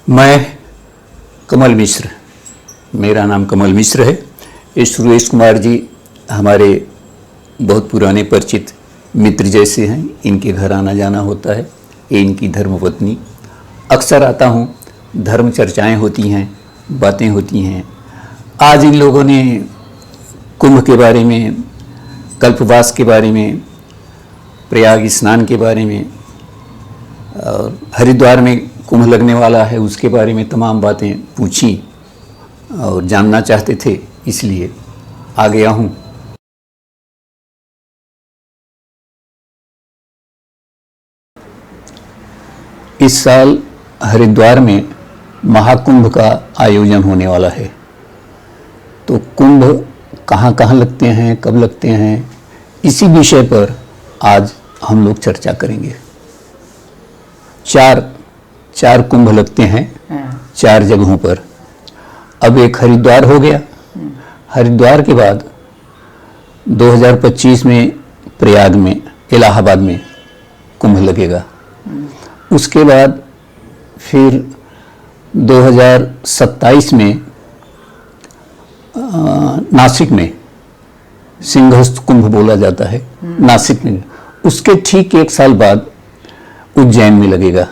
मैं कमल मिश्र, मेरा नाम कमल मिश्र है। ये सुरेश कुमार जी हमारे बहुत पुराने परिचित मित्र जैसे हैं। इनके घर आना जाना होता है। ये इनकी धर्मपत्नी। अक्सर आता हूँ, धर्म चर्चाएं होती हैं, बातें होती हैं। आज इन लोगों ने कुंभ के बारे में, कल्पवास के बारे में, प्रयाग स्नान के बारे में और हरिद्वार में कुंभ लगने वाला है उसके बारे में तमाम बातें पूछी और जानना चाहते थे, इसलिए आ गया हूँ। इस साल हरिद्वार में महाकुंभ का आयोजन होने वाला है। तो कुंभ कहाँ कहाँ लगते हैं, कब लगते हैं, इसी विषय पर आज हम लोग चर्चा करेंगे। चार कुंभ लगते हैं 4 जगहों पर। अब एक हरिद्वार हो गया। हरिद्वार के बाद 2025 में प्रयाग में, इलाहाबाद में कुंभ लगेगा। उसके बाद फिर 2027 में नासिक में, सिंहस्थ कुंभ बोला जाता है, नासिक में। उसके ठीक 1 साल बाद उज्जैन में लगेगा।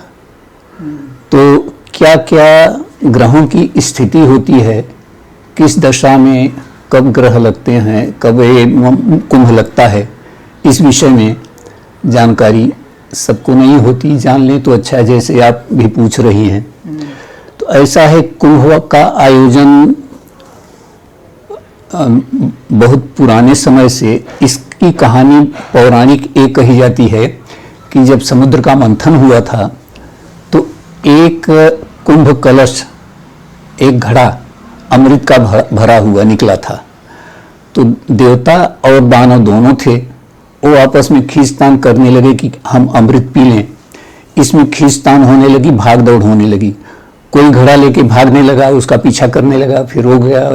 तो क्या क्या ग्रहों की स्थिति होती है, किस दशा में कब ग्रह लगते हैं, कब ये कुंभ लगता है, इस विषय में जानकारी सबको नहीं होती। जान लें तो अच्छा है, जैसे आप भी पूछ रही हैं। तो ऐसा है, कुंभ का आयोजन बहुत पुराने समय से, इसकी कहानी पौराणिक एक कही जाती है कि जब समुद्र का मंथन हुआ था तो एक कुंभ कलश, एक घड़ा अमृत का भरा हुआ निकला था। तो देवता और दानव दोनों थे, वो आपस में खींचतान करने लगे कि हम अमृत पी लें। इसमें खींचतान होने लगी, भाग दौड़ होने लगी। कोई घड़ा लेके भागने लगा, उसका पीछा करने लगा, फिर हो गया।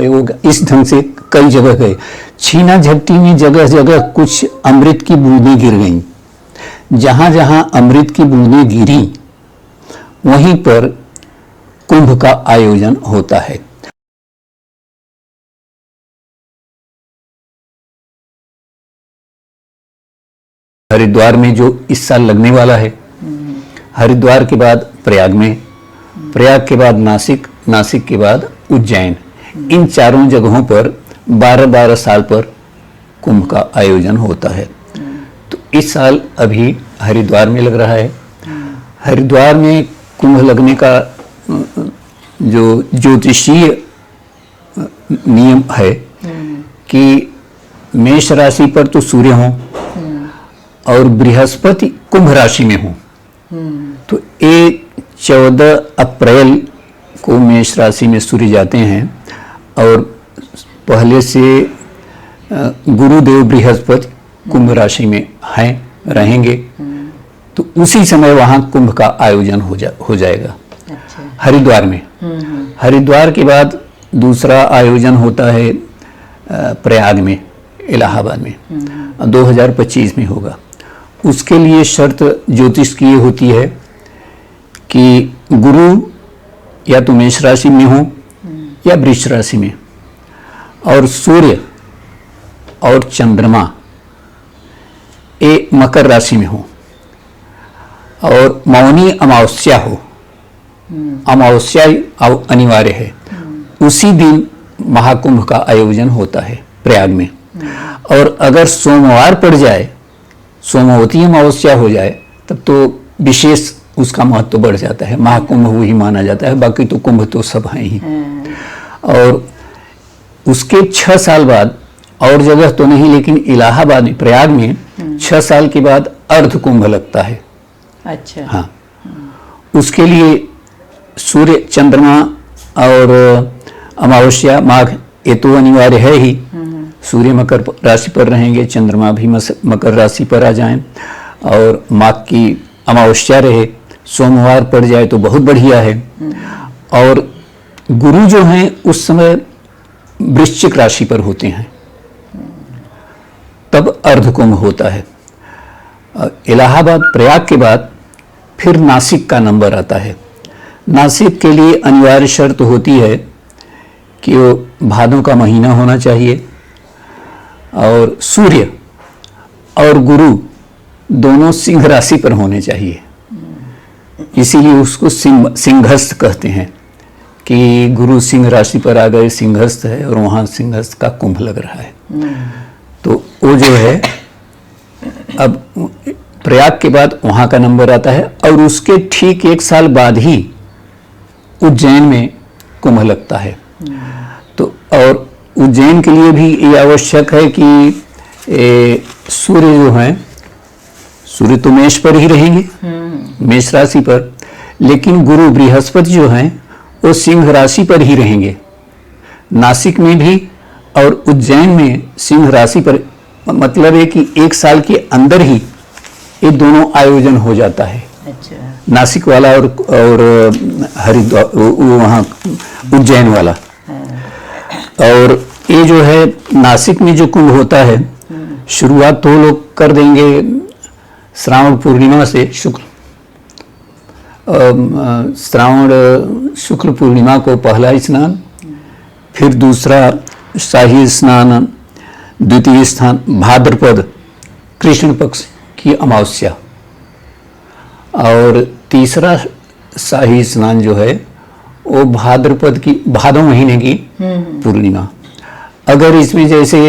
इस ढंग से कई जगह गए। छीना झपटी में जगह जगह कुछ अमृत की बूंदें गिर गईं। जहां जहां अमृत की बूंदें गिरी वहीं पर कुंभ का आयोजन होता है। हरिद्वार में जो इस साल लगने वाला है, हरिद्वार के बाद प्रयाग में, प्रयाग के बाद नासिक, नासिक के बाद उज्जैन। इन चारों जगहों पर 12-12 साल पर कुंभ का आयोजन होता है। तो इस साल अभी हरिद्वार में लग रहा है। हरिद्वार में कुंभ लगने का जो ज्योतिषीय नियम है कि मेष राशि पर तो सूर्य हो और बृहस्पति कुंभ राशि में हो। तो 14 अप्रैल को मेष राशि में सूर्य जाते हैं और पहले से गुरुदेव बृहस्पति कुंभ राशि में हैं, रहेंगे। तो उसी समय वहाँ कुंभ का आयोजन हो जाएगा। अच्छा। हरिद्वार में। हरिद्वार के बाद दूसरा आयोजन होता है प्रयाग में, इलाहाबाद में, 2025 में होगा। उसके लिए शर्त ज्योतिष की ये होती है कि गुरु या तो मेष राशि में हो या वृष राशि में, और सूर्य और चंद्रमा मकर राशि में हो, और मौनी अमावस्या हो। अमावस्या अनिवार्य है। उसी दिन महाकुंभ का आयोजन होता है प्रयाग में। और अगर सोमवार पड़ जाए, सोमवती अमावस्या हो जाए, तब तो विशेष उसका महत्व बढ़ जाता है। महाकुंभ वही माना जाता है, बाकी तो कुंभ तो सब हैं ही। और उसके 6 साल बाद, और जगह तो नहीं लेकिन इलाहाबाद में, प्रयाग में 6 साल के बाद अर्ध कुंभ लगता है। अच्छा। हाँ, उसके लिए सूर्य, चंद्रमा और अमावस्या, माघ, ये तो अनिवार्य है ही। सूर्य मकर राशि पर रहेंगे, चंद्रमा भी मकर राशि पर आ जाएं, और माघ की अमावस्या रहे, सोमवार पड़ जाए तो बहुत बढ़िया है। और गुरु जो हैं उस समय वृश्चिक राशि पर होते हैं, तब अर्ध कुंभ होता है। इलाहाबाद, प्रयाग के बाद फिर नासिक का नंबर आता है। नासिक के लिए अनिवार्य शर्त होती है कि वो भादों का महीना होना चाहिए और सूर्य और गुरु दोनों सिंह राशि पर होने चाहिए। इसीलिए उसको सिंहस्थ कहते हैं कि गुरु सिंह राशि पर आ गए, सिंहस्थ है और वहाँ सिंहस्थ का कुंभ लग रहा है। तो वो जो है अब प्रयाग के बाद वहाँ का नंबर आता है और उसके ठीक 1 साल बाद ही उज्जैन में कुंभ लगता है। तो और उज्जैन के लिए भी ये आवश्यक है कि सूर्य जो है, सूर्य तो मेष पर ही रहेंगे, मेष राशि पर, लेकिन गुरु बृहस्पति जो हैं वो सिंह राशि पर ही रहेंगे। नासिक में भी और उज्जैन में सिंह राशि पर, मतलब है कि 1 साल के अंदर ही ये दोनों आयोजन हो जाता है। अच्छा। नासिक वाला और हरिद्वार वहाँ उज्जैन वाला। और ये जो है नासिक में जो कुंभ होता है, शुरुआत तो लोग कर देंगे श्रावण पूर्णिमा से, श्रावण शुक्ल पूर्णिमा को पहला स्नान, फिर दूसरा शाही स्नान, द्वितीय स्थान भाद्रपद कृष्ण पक्ष की अमावस्या, और तीसरा शाही स्नान जो है वो भाद्रपद की भादों महीने की पूर्णिमा। अगर इसमें जैसे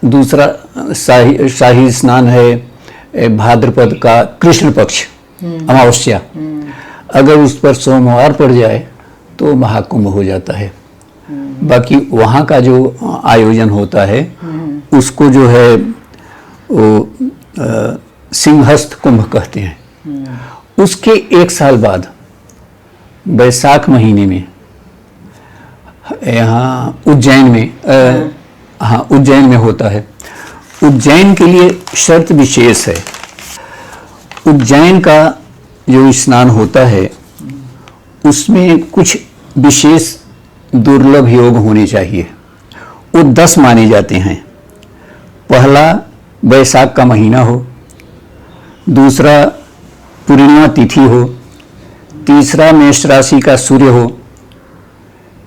दूसरा शाही स्नान है भाद्रपद का कृष्ण पक्ष अमावस्या, अगर उस पर सोमवार पड़ जाए तो महाकुंभ हो जाता है। बाकी वहाँ का जो आयोजन होता है उसको जो है वो सिंहस्थ कुंभ कहते हैं। उसके 1 साल बाद बैसाख महीने में यहाँ उज्जैन में उज्जैन में होता है। उज्जैन के लिए शर्त विशेष है। उज्जैन का जो स्नान होता है उसमें कुछ विशेष दुर्लभ योग होने चाहिए। वो 10 माने जाते हैं। पहला बैसाख का महीना हो, दूसरा पूर्णिमा तिथि हो, तीसरा मेष राशि का सूर्य हो,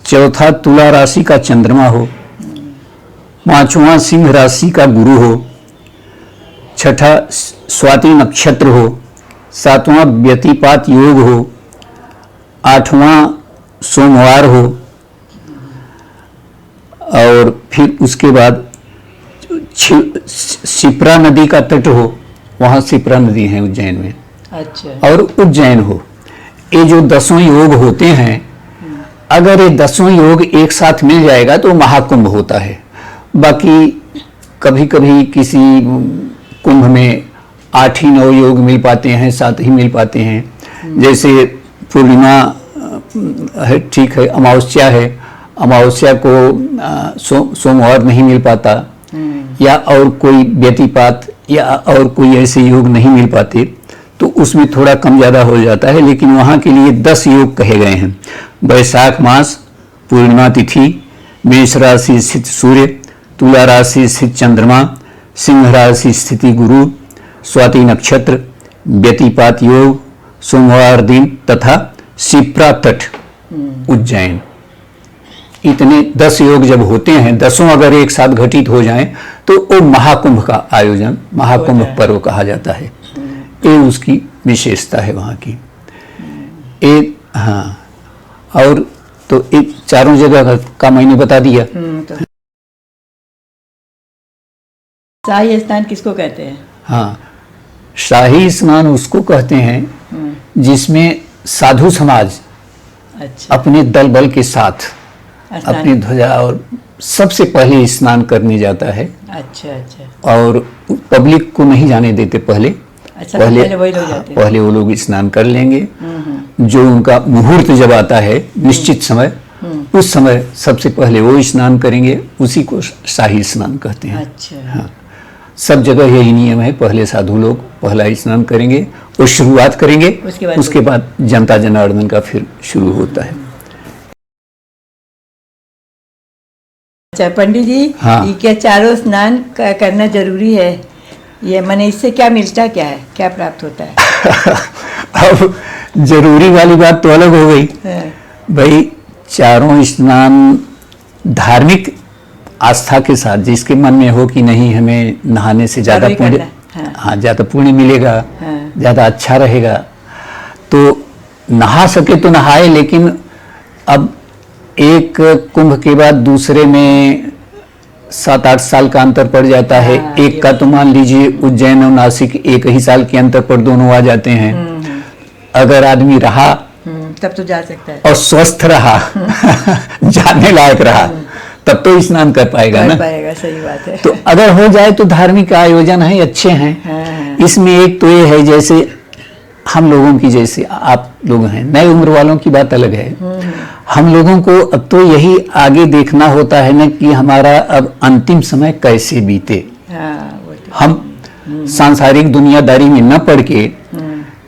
चौथा तुला राशि का चंद्रमा हो, पांचवा सिंह राशि का गुरु हो, छठा स्वाति नक्षत्र हो, सातवां व्यतिपात योग हो, आठवां सोमवार हो, और फिर उसके बाद शिप्रा नदी का तट हो, वहाँ शिप्रा नदी है उज्जैन में। अच्छा। और उज्जैन हो। ये जो 10 योग होते हैं, अगर ये 10 योग एक साथ मिल जाएगा तो महाकुंभ होता है। बाकी कभी कभी किसी कुंभ में 8 ही 9 योग मिल पाते हैं, 7 ही मिल पाते हैं। जैसे पूर्णिमा है, ठीक है, अमावस्या है, अमावस्या को सोमवार नहीं मिल पाता, या और कोई व्यतिपात या और कोई ऐसे योग नहीं मिल पाते, तो उसमें थोड़ा कम ज़्यादा हो जाता है। लेकिन वहाँ के लिए 10 योग कहे गए हैं। बैसाख मास, पूर्णिमा तिथि, मेष राशि स्थित सूर्य, तुला राशि स्थित चंद्रमा, सिंह राशि स्थिति गुरु, स्वाति नक्षत्र, व्यतिपात योग, सोमवार दिन तथा शिप्रा तट उज्जैन। इतने 10 योग जब होते हैं, 10 अगर एक साथ घटित हो जाएं तो वो महाकुंभ का आयोजन, महाकुंभ पर्व कहा जाता है। ये उसकी विशेषता है वहाँ की। एक हाँ, और तो एक चारों जगह का मैंने बता दिया। तो शाही स्नान किसको कहते हैं? हाँ, शाही स्नान उसको कहते हैं जिसमें साधु समाज अच्छा। अपने दल बल के साथ अपनी ध्वजा और सबसे पहले स्नान करने जाता है। अच्छा अच्छा। और पब्लिक को नहीं जाने देते पहले। अच्छा, पहले वही लोग जाते हैं। पहले वो लोग स्नान कर लेंगे। जो उनका मुहूर्त जब आता है निश्चित समय, उस समय सबसे पहले वो स्नान करेंगे, उसी को शाही स्नान कहते हैं। अच्छा। हाँ, सब जगह यही नियम है। पहले साधु लोग पहला स्नान करेंगे और शुरुआत करेंगे, उसके बाद जनता जनार्दन का फिर शुरू होता है। अच्छा पंडित जी, हाँ। ये क्या चारों स्नान करना जरूरी है? ये माने इससे क्या मिलता क्या है, क्या प्राप्त होता है? अब जरूरी वाली बात तो अलग हो गई हाँ, भाई। चारों स्नान धार्मिक आस्था के साथ, जिसके मन में हो कि नहीं हमें नहाने से ज्यादा जरूरी पुण्य, करना, हाँ। हाँ ज्यादा पुण्य मिलेगा, हाँ। ज्यादा अच्छा रहेगा, तो नहा सके तो नहाए। लेकिन अब एक कुंभ के बाद दूसरे में 7-8 साल का अंतर पड़ जाता है। हाँ, एक का तो मान लीजिए उज्जैन और नासिक एक ही साल के अंतर पर दोनों आ जाते हैं। अगर आदमी रहा तब तो जा सकता है, और स्वस्थ रहा जाने लायक रहा, तब तो स्नान कर पाएगा कर ना। पाएगा, सही बात है। तो अगर हो जाए तो धार्मिक आयोजन है, अच्छे हैं। हाँ, इसमें एक तो ये है, जैसे हम लोगों की, जैसे आप लोग हैं, नए उम्र वालों की बात अलग है। हम लोगों को अब तो यही आगे देखना होता है ना कि हमारा अब अंतिम समय कैसे बीते। हाँ, वो तो हम सांसारिक दुनियादारी में न पड़ के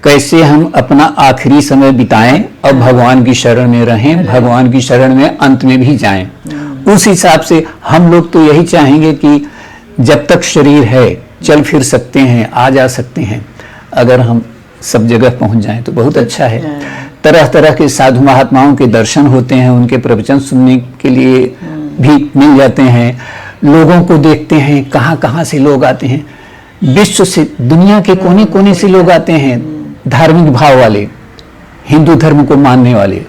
कैसे हम अपना आखिरी समय बिताएं और भगवान की शरण में रहें, भगवान की शरण में अंत में भी जाएं। उस हिसाब से हम लोग तो यही चाहेंगे कि जब तक शरीर है चल फिर सकते हैं, आ जा सकते हैं। अगर हम सब जगह पहुंच जाएं तो बहुत अच्छा है। तरह तरह के साधु महात्माओं के दर्शन होते हैं, उनके प्रवचन सुनने के लिए भी मिल जाते हैं। लोगों को देखते हैं, कहाँ कहाँ से लोग आते हैं, विश्व से, दुनिया के कोने कोने से लोग आते हैं, धार्मिक भाव वाले, हिंदू धर्म को मानने वाले।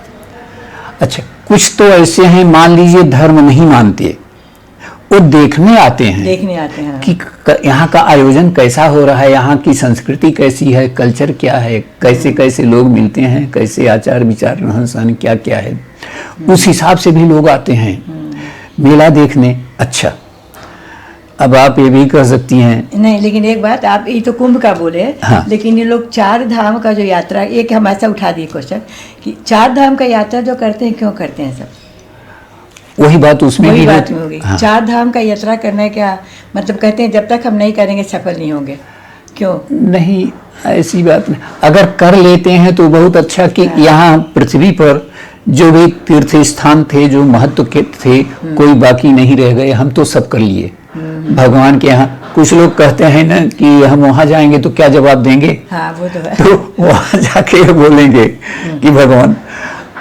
अच्छा, कुछ तो ऐसे हैं मान लीजिए धर्म नहीं मानते, वो देखने आते हैं, देखने आते हैं कि यहाँ का आयोजन कैसा हो रहा है, यहाँ की संस्कृति कैसी है, कल्चर क्या है, कैसे कैसे लोग मिलते हैं, कैसे आचार विचार रहन सहन क्या क्या है। उस हिसाब से भी लोग आते हैं मेला देखने। अच्छा, अब आप ये भी कर सकती हैं। नहीं, लेकिन एक बात, आप ये तो कुंभ का बोले, हाँ। लेकिन ये लोग 4 धाम का जो यात्रा, एक हम ऐसा उठा दिए क्वेश्चन कि 4 धाम का यात्रा जो करते हैं, क्यों करते हैं सब? वही बात उसमें वही भी बात होती- में होगी। हाँ। 4 धाम का यात्रा करना क्या मतलब? कहते हैं जब तक हम नहीं करेंगे सफल नहीं होंगे। क्यों? नहीं, ऐसी बात नहीं। अगर कर लेते हैं तो बहुत अच्छा कि यहाँ पृथ्वी पर जो भी तीर्थ स्थान थे, जो महत्व के थे, कोई बाकी नहीं रह गए। हम तो सब कर लिए भगवान के यहाँ। कुछ लोग कहते हैं ना कि हम वहां जाएंगे तो क्या जवाब देंगे, हाँ, वो तो है। तो वहां जाके बोलेंगे कि भगवान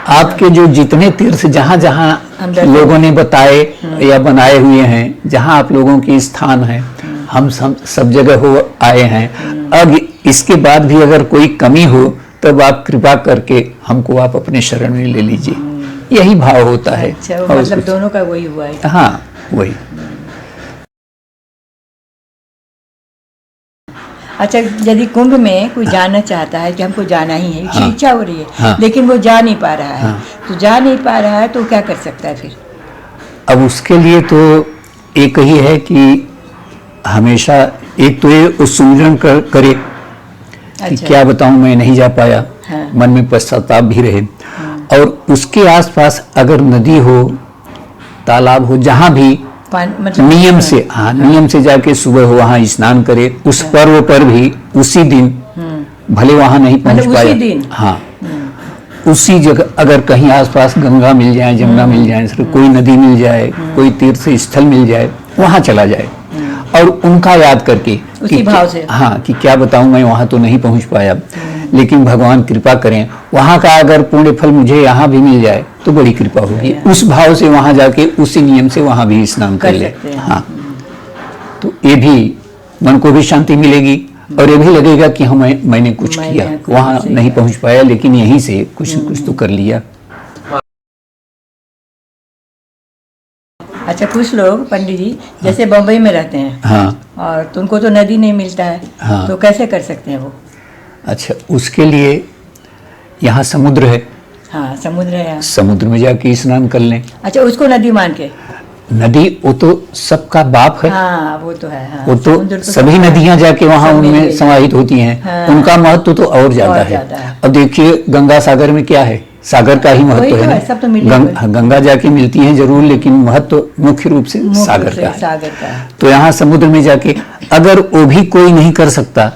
आपके जो जितने तीर्थ जहां जहां हम दर्शन- लोगों ने बताए या बनाए हुए हैं, जहां आप लोगों के स्थान है, हम सब जगह हो आए हैं। अब इसके बाद भी अगर कोई कमी हो तब आप कृपा करके हमको आप अपने शरण में ले लीजिए। यही भाव होता है। अच्छा, और मतलब कुछ- दोनों का वही हुआ है। हाँ, वही। अच्छा, यदि कुंभ में कोई जाना चाहता है कि हमको जाना ही है, हाँ। इच्छा हो रही है, हाँ। लेकिन वो जा नहीं पा रहा है, हाँ। तो जा नहीं पा रहा है तो क्या कर सकता है फिर? अब उसके लिए तो एक ही है कि हमेशा एक तो ये सुमिरन करे कि अच्छा। क्या बताऊं मैं नहीं जा पाया, हाँ। मन में पश्चाताप भी रहे। और उसके आसपास अगर नदी हो, तालाब हो, जहां भी मतलब नियम से, हाँ, नियम से जाके सुबह हो वहां स्नान करे। उस पर्व पर भी उसी दिन, भले वहां नहीं पहुंच मतलब पाया, उसी दिन? हाँ, उसी जगह अगर कहीं आसपास गंगा मिल जाए, जमुना मिल जाए, कोई नदी मिल जाए, कोई तीर्थ स्थल मिल जाए, वहां चला जाए और उनका याद करके उसी कि भाव से। हाँ, कि क्या बताऊं मैं वहां तो नहीं पहुंच पाया, लेकिन भगवान कृपा करें, वहां का अगर पुण्य फल मुझे यहाँ भी मिल जाए तो बड़ी कृपा होगी। उस भाव से वहां जाके उसी नियम से वहां भी स्नान कर ले। सकते हैं। हाँ, तो ये भी मन को भी शांति मिलेगी और ये भी लगेगा कि मैंने कुछ मैंने किया, कुछ वहां सही नहीं किया। पहुंच पाया, लेकिन यहीं से कुछ न कुछ तो कर लिया। अच्छा, कुछ लोग पंडित जी जैसे बम्बई में रहते हैं, हाँ, और तो उनको तो नदी नहीं मिलता है, हाँ। तो कैसे कर सकते हैं वो? अच्छा, उसके लिए यहाँ समुद्र है, हाँ, समुद्र है यहाँ। समुद्र में जाके स्नान कर लें। अच्छा, उसको नदी मान के? नदी वो तो सबका बाप है, हाँ, वो तो है। हाँ, वो समुद्र तो सभी सबका है। नदियां जाके वहां सब मिल उनमें गई। समाहित होती हैं। हाँ। उनका महत्व तो और ज्यादा और है। ज्यादा है। अब देखिए गंगा सागर में क्या है, सागर का ही वही महत्व तो है है, ना। सब तो मिले हुए। गंगा जाके मिलती हैं जरूर, लेकिन महत्व मुख्य रूप से मुख्य सागर से का है। सागर का है। तो यहाँ समुद्र में जाके अगर वो भी कोई नहीं कर सकता,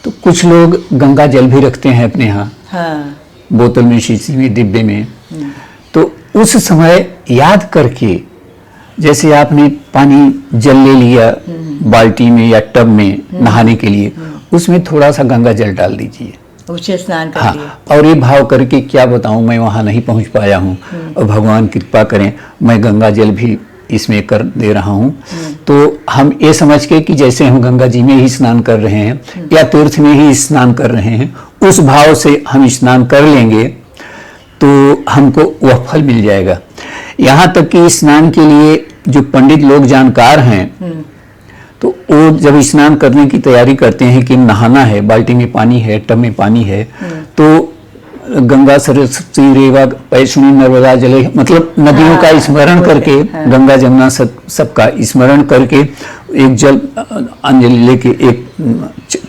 तो कुछ लोग गंगा जल भी रखते हैं अपने यहाँ, हाँ, बोतल में, शीशी में, डिब्बे में। तो उस समय याद करके, जैसे आपने पानी जल ले लिया बाल्टी में या टब में नहाने के लिए, उसमें थोड़ा सा गंगा जल डाल दीजिए। उसे स्नान कर हाँ, लिया। और ये भाव करके क्या बताऊं, मैं वहां नहीं पहुंच पाया हूँ और भगवान कृपा करें मैं गंगा जल भी इसमें कर दे रहा हूँ। तो हम ये समझ के कि जैसे हम गंगा जी में ही स्नान कर रहे हैं या तीर्थ में ही स्नान कर रहे हैं, उस भाव से हम स्नान कर लेंगे तो हमको वह फल मिल जाएगा। यहाँ तक कि स्नान के लिए जो पंडित लोग जानकार हैं तो वो जब स्नान करने की तैयारी करते हैं कि नहाना है, बाल्टी में पानी है, टब में पानी है, तो गंगा सरस्वती रेवा पैसुनी नर्मदा जले, मतलब नदियों का स्मरण करके, गंगा जमुना सबका स्मरण करके एक जल अंजलि लेके एक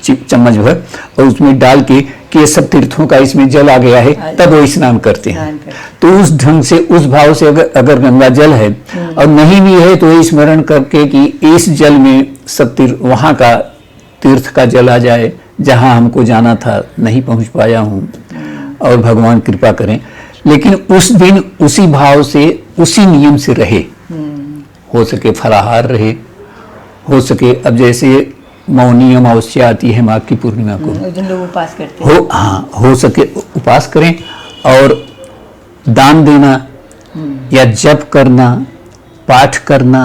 चम्मच भर और उसमें डाल के कि ये सब तीर्थों का इसमें जल आ गया है, तब वो स्नान करते हैं। तो उस ढंग से, उस भाव से अगर गंगा जल है और नहीं भी है तो ये स्मरण करके कि इस जल में सब वहाँ का तीर्थ का जल आ जाए जहाँ हमको जाना था, नहीं पहुँच पाया हूँ और भगवान कृपा करें। लेकिन उस दिन उसी भाव से, उसी नियम से रहे, हो सके फलाहार रहे, हो सके अब जैसे मौनी अमावस्या आती है माघ की पूर्णिमा को, उस दिन लोग उपास करते हैं। हाँ, हो सके उपास करें और दान देना या जप करना, पाठ करना,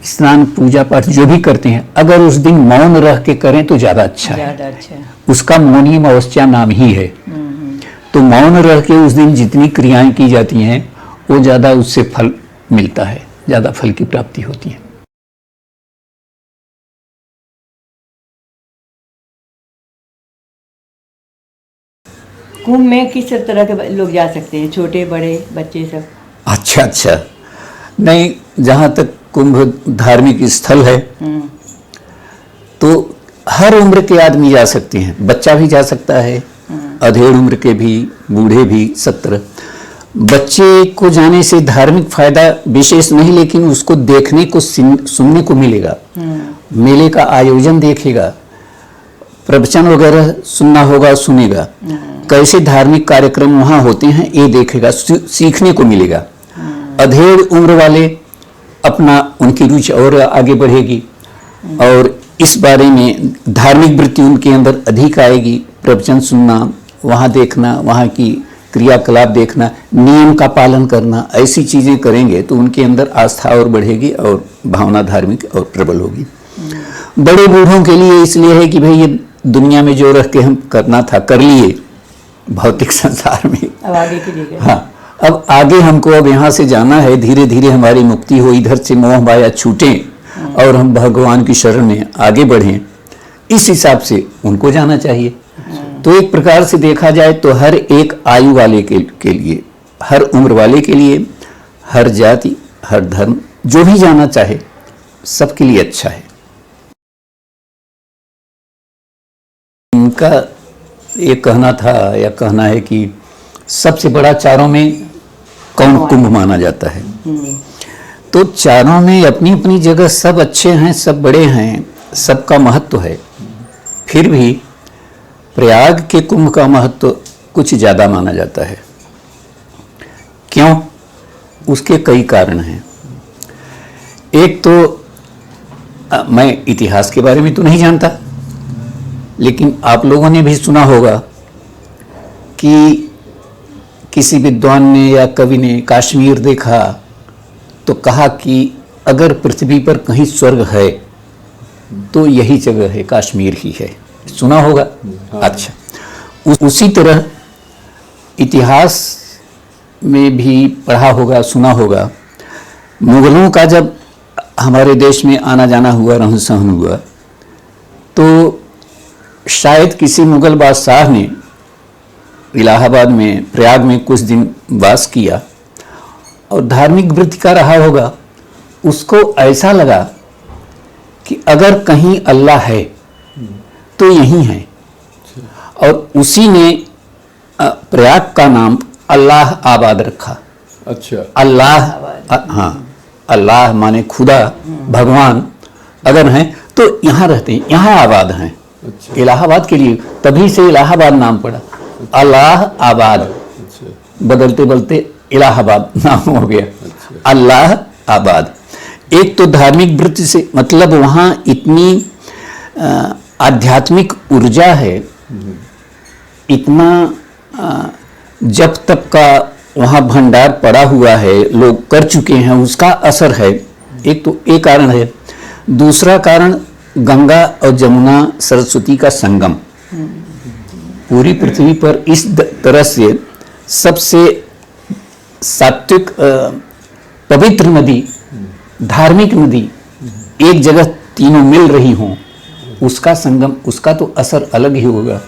स्नान पूजा पाठ जो भी करते हैं, अगर उस दिन मौन रह के करें तो ज्यादा अच्छा है। उसका मौनी अमावस्या नाम ही है। तो मौन रह के उस दिन जितनी क्रियाएं की जाती हैं वो ज्यादा उससे फल मिलता है, ज्यादा फल की प्राप्ति होती है। कुंभ में किस तरह के लोग जा सकते हैं, छोटे बड़े बच्चे सब? अच्छा, नहीं, जहाँ तक कुंभ धार्मिक स्थल है तो हर उम्र के आदमी जा सकते हैं, बच्चा भी जा सकता है, अधेड़ उम्र के भी, बूढ़े भी, 17। बच्चे को जाने से धार्मिक फायदा विशेष नहीं, लेकिन उसको देखने को, सुनने को मिलेगा, मेले का आयोजन देखेगा, प्रवचन वगैरह सुनना होगा, सुनेगा, कैसे धार्मिक कार्यक्रम वहाँ होते हैं ये देखेगा, सीखने को मिलेगा। अधेड़ उम्र वाले अपना, उनकी रुचि और आगे बढ़ेगी और इस बारे में धार्मिक वृत्ति उनके अंदर अधिक आएगी। प्रवचन सुनना, वहाँ देखना, वहाँ की क्रियाकलाप देखना, नियम का पालन करना, ऐसी चीजें करेंगे तो उनके अंदर आस्था और बढ़ेगी और भावना धार्मिक और प्रबल होगी। बड़े बूढ़ों के लिए इसलिए है कि भाई ये दुनिया में जो रह के हम करना था कर लिए भौतिक संसार में, अब आगे के लिए हाँ, अब आगे हमको अब यहाँ से जाना है, धीरे धीरे हमारी मुक्ति हो, इधर से मोह माया छूटे और हम भगवान की शरण में आगे बढ़ें, इस हिसाब से उनको जाना चाहिए। तो एक प्रकार से देखा जाए तो हर एक आयु वाले के लिए, हर उम्र वाले के लिए, हर जाति, हर धर्म, जो भी जाना चाहे सबके लिए अच्छा है। उनका ये कहना था या कहना है कि सबसे बड़ा चारों में कौन कुंभ माना जाता है। तो चारों में अपनी अपनी जगह सब अच्छे हैं, सब बड़े हैं, सबका महत्व है। फिर भी प्रयाग के कुंभ का महत्व कुछ ज़्यादा माना जाता है। क्यों? उसके कई कारण हैं। एक तो मैं इतिहास के बारे में तो नहीं जानता, लेकिन आप लोगों ने भी सुना होगा कि किसी विद्वान ने या कवि ने कश्मीर देखा तो कहा कि अगर पृथ्वी पर कहीं स्वर्ग है तो यही जगह है, कश्मीर ही है। सुना होगा? अच्छा, उसी तरह इतिहास में भी पढ़ा होगा, सुना होगा, मुगलों का जब हमारे देश में आना जाना हुआ, रहन सहन हुआ, तो शायद किसी मुगल बादशाह ने इलाहाबाद में, प्रयाग में कुछ दिन वास किया और धार्मिक वृत्ति का रहा होगा। उसको ऐसा लगा कि अगर कहीं अल्लाह है तो यही है, और उसी ने प्रयाग का नाम अल्लाह आबाद रखा। अच्छा, अल्लाह, हाँ, अल्लाह माने खुदा, भगवान अगर हैं तो यहाँ रहते हैं, यहाँ आबाद हैं। अच्छा, इलाहाबाद के लिए तभी से इलाहाबाद नाम पड़ा, अल्लाह आबाद, अच्छा, बदलते बदलते इलाहाबाद नाम हो गया, अल्लाह आबाद। एक तो धार्मिक वृत्ति से, मतलब वहाँ इतनी आध्यात्मिक ऊर्जा है इतना जब तक का वहाँ भंडार पड़ा हुआ है, लोग कर चुके हैं, उसका असर है। एक तो एक कारण है। दूसरा कारण गंगा और जमुना सरस्वती का संगम। पूरी पृथ्वी पर इस तरह से सबसे सात्विक पवित्र नदी, धार्मिक नदी एक जगह तीनों मिल रही हों, उसका संगम, उसका तो असर अलग ही होगा।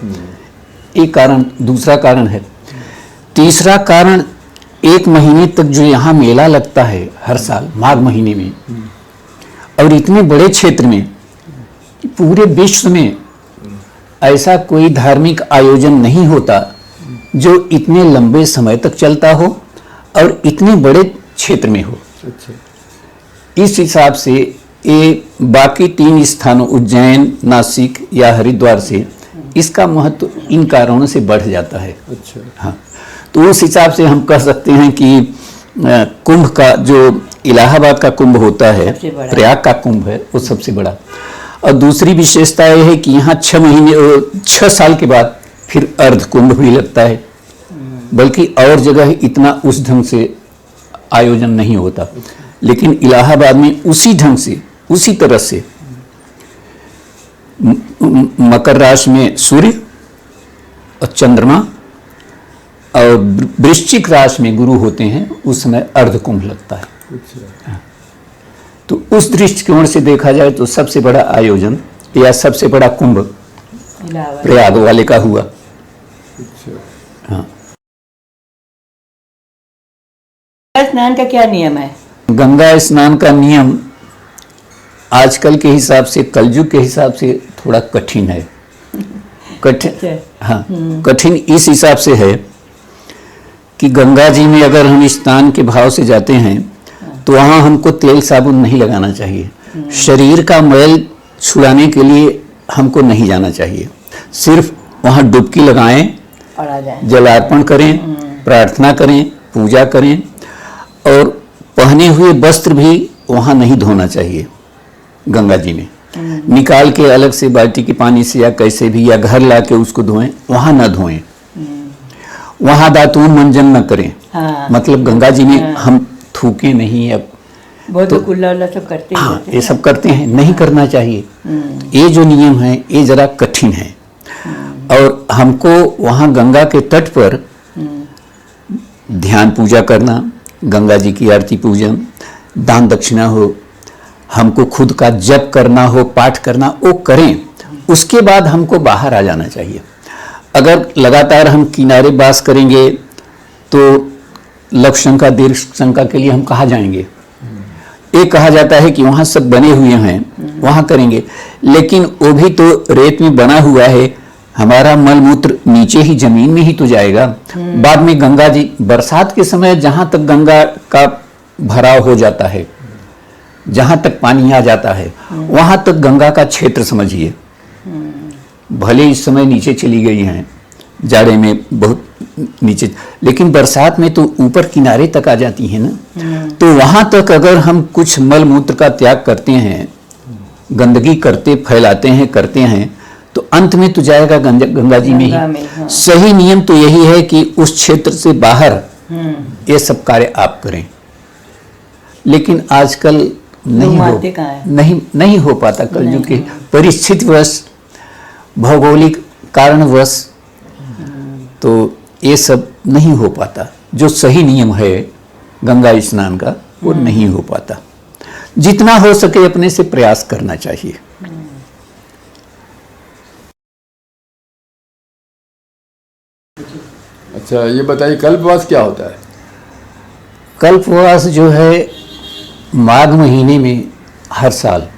एक कारण। दूसरा कारण है। तीसरा कारण, 1 महीने तक जो यहाँ मेला लगता है हर साल माघ महीने में, और इतने बड़े क्षेत्र में, पूरे विश्व में ऐसा कोई धार्मिक आयोजन नहीं होता जो इतने लंबे समय तक चलता हो और इतने बड़े क्षेत्र में हो। इस हिसाब से ये बाकी 3 स्थानों उज्जैन, नासिक या हरिद्वार से इसका महत्व इन कारणों से बढ़ जाता है। हाँ, तो उस हिसाब से हम कह सकते हैं कि कुंभ का जो इलाहाबाद का कुंभ होता है, प्रयाग का कुंभ है, वो सबसे बड़ा। और दूसरी विशेषता यह है कि यहाँ 6 साल के बाद फिर अर्ध कुंभ भी लगता है, बल्कि और जगह इतना उस ढंग से आयोजन नहीं होता, लेकिन इलाहाबाद में उसी ढंग से, उसी तरह से मकर राशि में सूर्य और चंद्रमा और वृश्चिक राशि में गुरु होते हैं, उस समय अर्ध कुंभ लगता है। तो उस दृष्टिकोण से देखा जाए तो सबसे बड़ा आयोजन या सबसे बड़ा कुंभ प्रयाग वाले का हुआ। हाँ। स्नान का क्या नियम है? गंगा स्नान का नियम आजकल के हिसाब से, कलयुग के हिसाब से थोड़ा कठिन है। कठिन, हाँ, कठिन इस हिसाब से है कि गंगा जी में अगर हम स्नान के भाव से जाते हैं तो वहाँ हमको तेल साबुन नहीं लगाना चाहिए। शरीर का मैल छुड़ाने के लिए हमको नहीं जाना चाहिए। सिर्फ वहाँ डुबकी लगाएं और आ जाएं, जलार्पण करें, प्रार्थना करें, पूजा करें, और पहने हुए वस्त्र भी वहाँ नहीं धोना चाहिए। गंगा जी में निकाल के अलग से बाल्टी के पानी से या कैसे भी, या घर ला के उसको धोएं, वहाँ ना धोएं। वहाँ दातून मंजन न करें। हाँ। मतलब गंगा जी में हम थूके नहीं। अब बहुत तो कुल्ला उल्ला सब करते हैं। हाँ, ये सब करते हैं, नहीं करना चाहिए। ये जो नियम है ये जरा कठिन है। और हमको वहाँ गंगा के तट पर ध्यान पूजा करना, गंगा जी की आरती पूजन, दान दक्षिणा हो, हमको खुद का जप करना हो, पाठ करना, वो करें। उसके बाद हमको बाहर आ जाना चाहिए। अगर लगातार हम किनारे वास करेंगे तो लघु शंका, दीर्घ शंका के लिए हम कहाँ जाएंगे? एक कहा जाता है कि वहाँ सब बने हुए हैं, वहाँ करेंगे, लेकिन वो भी तो रेत में बना हुआ है। हमारा मल मूत्र नीचे ही जमीन में ही तो जाएगा। बाद में गंगा जी, बरसात के समय जहाँ तक गंगा का भराव हो जाता है, जहाँ तक पानी आ जाता है, वहाँ तक गंगा का क्षेत्र समझिए। भले इस समय नीचे चली गई हैं, जाड़े में बहुत नीचे, लेकिन बरसात में तो ऊपर किनारे तक आ जाती है ना। तो वहाँ तक अगर हम कुछ मल मूत्र का त्याग करते हैं, गंदगी करते, फैलाते हैं, करते हैं, तो अंत में तो जाएगा गंगा जी में ही। हाँ। सही नियम तो यही है कि उस क्षेत्र से बाहर ये सब कार्य आप करें। लेकिन आजकल नहीं हो पाता। कलयुग की परिस्थितिवश, भौगोलिक कारणवश तो ये सब नहीं हो पाता। जो सही नियम है गंगा स्नान का वो नहीं हो पाता। जितना हो सके अपने से प्रयास करना चाहिए। अच्छा, ये बताइए कल्पवास क्या होता है? कल्पवास जो है माघ महीने में हर साल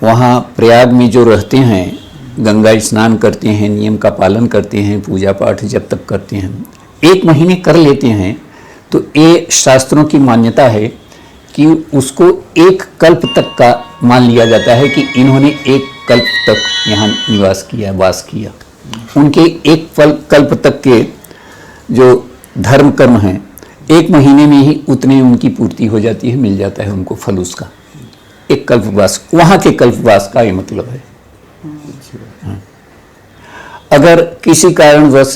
वहाँ प्रयाग में जो रहते हैं, गंगा स्नान करते हैं, नियम का पालन करते हैं, पूजा पाठ जब तक करते हैं, 1 महीने कर लेते हैं, तो ये शास्त्रों की मान्यता है कि उसको 1 कल्प तक का मान लिया जाता है कि इन्होंने 1 कल्प तक यहाँ निवास किया, वास किया। उनके 1 कल्प तक के जो धर्म कर्म हैं, 1 महीने में ही उतने उनकी पूर्ति हो जाती है, मिल जाता है उनको फल उसका। 1 कल्पवास, वहाँ के कल्पवास का ये मतलब है। अगर किसी कारणवश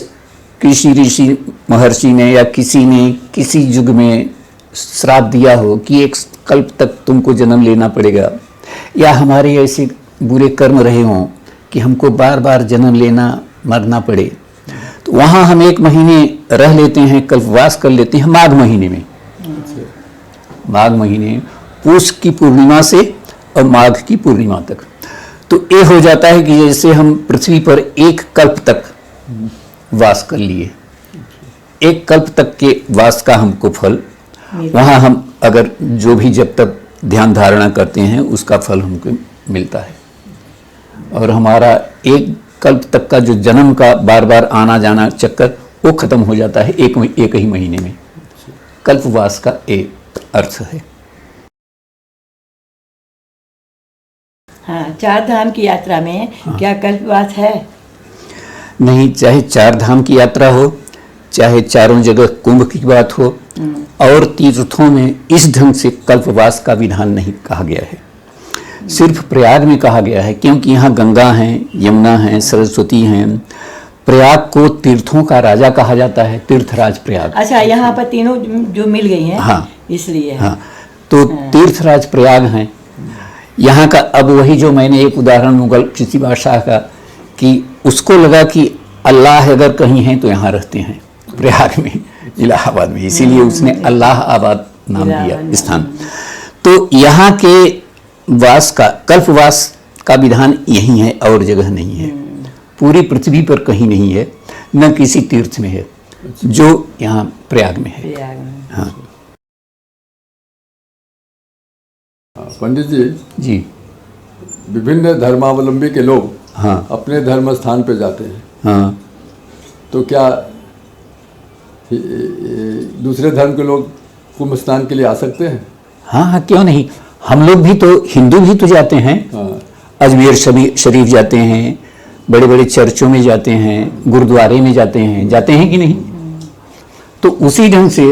किसी ऋषि महर्षि ने या किसी ने किसी युग में श्राप दिया हो कि एक कल्प तक तुमको जन्म लेना पड़ेगा, या हमारे ऐसे बुरे कर्म रहे हों कि हमको बार बार जन्म लेना मरना पड़े, तो वहाँ हम 1 महीने रह लेते हैं, कल्पवास कर लेते हैं माघ महीने में। माघ महीने पूष की पूर्णिमा से और माघ की पूर्णिमा तक, तो ये हो जाता है कि जैसे हम पृथ्वी पर 1 कल्प तक वास कर लिए। 1 कल्प तक के वास का हमको फल वहाँ हम अगर जो भी जब तक ध्यान धारणा करते हैं उसका फल हमको मिलता है, और हमारा 1 कल्प तक का जो जन्म का बार बार आना जाना चक्कर वो खत्म हो जाता है एक ही महीने में। कल्पवास का एक अर्थ है। हाँ, 4 धाम की यात्रा में क्या कल्पवास है? नहीं, चाहे 4 धाम की यात्रा हो, चाहे चारों जगह कुंभ की बात हो, और तीर्थों में इस ढंग से कल्पवास का विधान नहीं कहा गया है। सिर्फ प्रयाग में कहा गया है, क्योंकि यहाँ गंगा है, यमुना है, सरस्वती हैं। प्रयाग को तीर्थों का राजा कहा जाता है, तीर्थराज प्रयाग। अच्छा, यहाँ पर तीनों जो मिल गई हैं, हाँ, इसलिए हाँ, तो तीर्थराज प्रयाग हैं यहाँ का। अब वही जो मैंने एक उदाहरण मुगल किसी बादशाह का, कि उसको लगा कि अल्लाह अगर कहीं हैं तो यहाँ रहते हैं प्रयाग में, इलाहाबाद में, इसीलिए उसने अल्लाहाबाद नाम दिया स्थान। तो यहाँ के वास का, कल्पवास का विधान यही है, और जगह नहीं है। पूरी पृथ्वी पर कहीं नहीं है, न किसी तीर्थ में है, जो यहाँ प्रयाग में है। हाँ पंडित जी, विभिन्न धर्मावलंबी के लोग हाँ अपने धर्म स्थान पे जाते हैं, हाँ, तो क्या दूसरे धर्म के लोग कुंभ स्नान के लिए आ सकते हैं? हाँ हाँ, क्यों नहीं। हम लोग भी तो, हिंदू भी तो जाते हैं। हाँ। अजमेर शरीफ जाते हैं, बड़े बड़े चर्चों में जाते हैं, गुरुद्वारे में जाते हैं कि नहीं? तो उसी ढंग से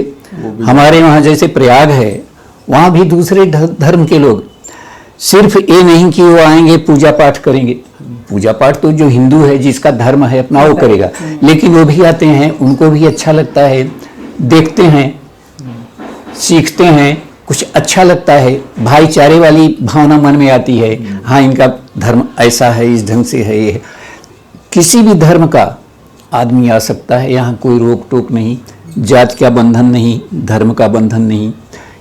हमारे वहाँ जैसे प्रयाग है, वहाँ भी दूसरे धर्म के लोग, सिर्फ ये नहीं कि वो आएंगे पूजा पाठ करेंगे। पूजा पाठ तो जो हिंदू है, जिसका धर्म है अपना, वो करेगा, लेकिन वो भी आते हैं, उनको भी अच्छा लगता है, देखते हैं, सीखते हैं, कुछ अच्छा लगता है, भाईचारे वाली भावना मन में आती है। हाँ, इनका धर्म ऐसा है, इस ढंग से है। ये किसी भी धर्म का आदमी आ सकता है, यहाँ कोई रोक टोक नहीं, जात का बंधन नहीं, धर्म का बंधन नहीं।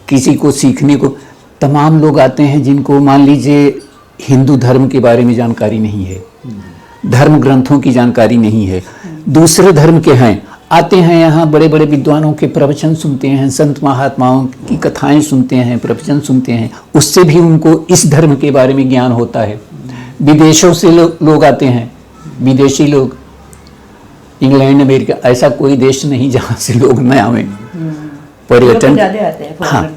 किसी को सीखने को तमाम लोग आते हैं जिनको मान लीजिए हिंदू धर्म के बारे में जानकारी नहीं है, धर्म ग्रंथों की जानकारी नहीं है, दूसरे धर्म के हैं, आते हैं यहाँ, बड़े बड़े विद्वानों के प्रवचन सुनते हैं, संत महात्माओं की कथाएं सुनते हैं, प्रवचन सुनते हैं, उससे भी उनको इस धर्म के बारे में ज्ञान होता है। विदेशों से लोग आते हैं, विदेशी लोग, इंग्लैंड, अमेरिका, ऐसा कोई देश नहीं जहाँ से लोग न आवे। पर्यटन, हाँ,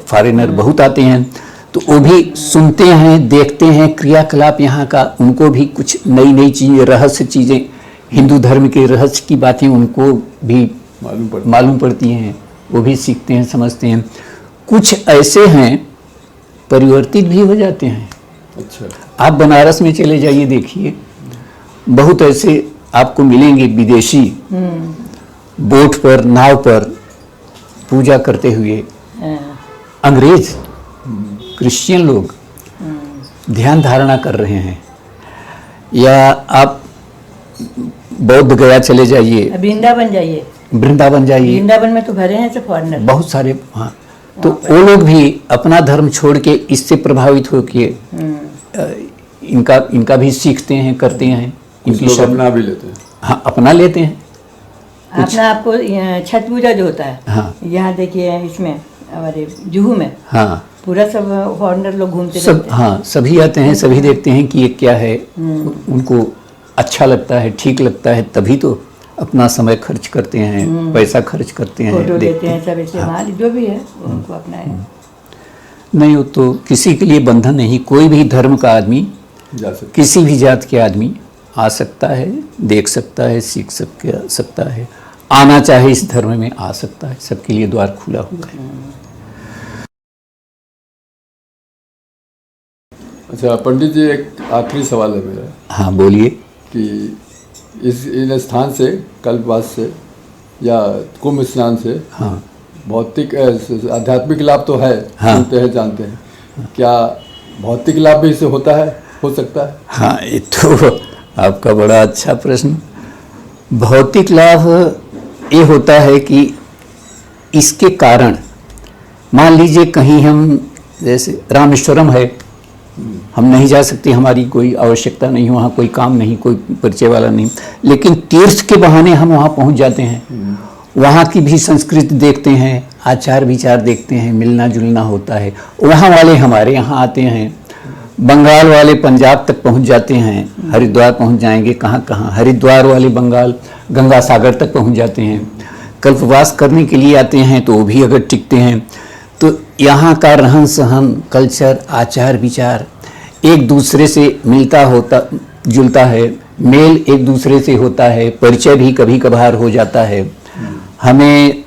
फॉरेनर बहुत आते हैं, तो वो भी सुनते हैं, देखते हैं क्रियाकलाप यहाँ का, उनको भी कुछ नई नई चीज़ें, रहस्य चीज़ें, हिंदू धर्म के रहस्य की बातें उनको भी मालूम पड़ती हैं, वो भी सीखते हैं, समझते हैं। कुछ ऐसे हैं परिवर्तित भी हो जाते हैं। अच्छा, आप बनारस में चले जाइए, देखिए, बहुत ऐसे आपको मिलेंगे विदेशी बोट पर, नाव पर पूजा करते हुए, अंग्रेज, क्रिश्चियन लोग ध्यान धारणा कर रहे हैं। या आप बौद्ध गया चले जाइए, वृंदावन जाइए, वृंदावन में तो भरे हैं सब फॉरेनर, बहुत सारे। हाँ, तो वो लोग भी अपना धर्म छोड़ के इससे प्रभावित होके इनका भी सीखते हैं, करते हैं, इनकी अपना भी लेते हैं। हाँ, अपना लेते हैं। अपना आपको छठ पूजा जो होता है, हाँ, यहाँ देखिए, इसमें हमारे जुहू में, हाँ, पूरा सब फॉरेनर लोग घूमते सब, हाँ, सभी आते हैं, सभी देखते हैं कि ये क्या है, उनको अच्छा लगता है, ठीक लगता है, तभी तो अपना समय खर्च करते हैं, पैसा खर्च करते हैं, फोटो लेते हैं सब ऐसे। हाँ, जो भी है उनको अपना है। नहीं, वो तो किसी के लिए बंधन नहीं, कोई भी धर्म का आदमी, किसी भी जात के आदमी आ सकता है, देख सकता है, सीख सकता है, आना चाहे इस धर्म में आ सकता है, सबके लिए द्वार खुला हुआ है। अच्छा पंडित जी, एक आखिरी सवाल है मेरा। हाँ, बोलिए। कि इस इन स्थान से, कल्पवास से या कुंभ स्नान से हाँ भौतिक आध्यात्मिक लाभ तो है, हाँ। सुनते हैं जानते हैं, क्या भौतिक लाभ भी इससे होता है, हो सकता है? हाँ, ये तो आपका बड़ा अच्छा प्रश्न। भौतिक लाभ ये होता है कि इसके कारण मान लीजिए कहीं हम, जैसे रामेश्वरम है, हम नहीं जा सकते, हमारी कोई आवश्यकता नहीं, वहाँ कोई काम नहीं, कोई परिचय वाला नहीं, लेकिन तीर्थ के बहाने हम वहाँ पहुँच जाते हैं, वहाँ की भी संस्कृति देखते हैं, आचार विचार देखते हैं, मिलना जुलना होता है। वहाँ वाले हमारे यहाँ आते हैं, बंगाल वाले पंजाब तक पहुँच जाते हैं, हरिद्वार पहुँच जाएंगे, कहाँ कहाँ, हरिद्वार वाले बंगाल गंगा सागर तक पहुँच जाते हैं, कल्पवास करने के लिए आते हैं, तो वो भी अगर टिकते हैं तो यहाँ का रहन सहन, कल्चर, आचार विचार एक दूसरे से मिलता होता जुलता है, मेल एक दूसरे से होता है, परिचय भी कभी कभार हो जाता है। हमें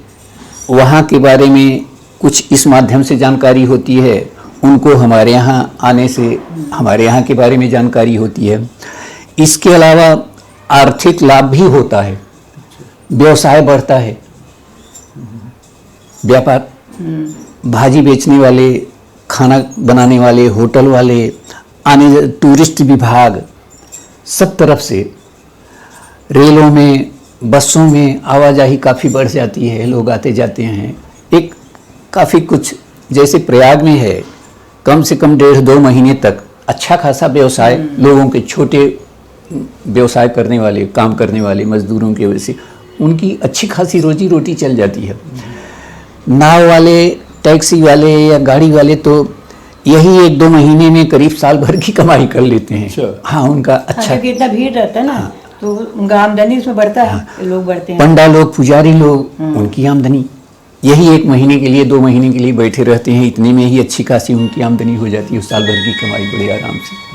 वहाँ के बारे में कुछ इस माध्यम से जानकारी होती है, उनको हमारे यहाँ आने से हमारे यहाँ के बारे में जानकारी होती है। इसके अलावा आर्थिक लाभ भी होता है, व्यवसाय बढ़ता है, व्यापार, भाजी बेचने वाले, खाना बनाने वाले, होटल वाले, आने टूरिस्ट विभाग, सब तरफ से रेलों में, बसों में आवाजाही काफ़ी बढ़ जाती है, लोग आते जाते हैं। एक काफ़ी कुछ, जैसे प्रयाग में है, कम से कम 1.5-2 महीने तक अच्छा खासा व्यवसाय, लोगों के छोटे व्यवसाय करने वाले, काम करने वाले मजदूरों की वजह से उनकी अच्छी खासी रोजी रोटी चल जाती है। नाव वाले, टैक्सी वाले या गाड़ी वाले तो यही 1-2 महीने में करीब साल भर की कमाई कर लेते हैं। अच्छा। हाँ, उनका अच्छा, क्योंकि इतना भीड़ रहता है ना, तो उनका आमदनी उसमें बढ़ता है, लोग बढ़ते हैं। पंडा लोग, पुजारी लोग, उनकी आमदनी यही 1 महीने के लिए, 2 महीने के लिए बैठे रहते हैं, इतने में ही अच्छी खासी उनकी आमदनी हो जाती है, साल भर की कमाई बड़े आराम से।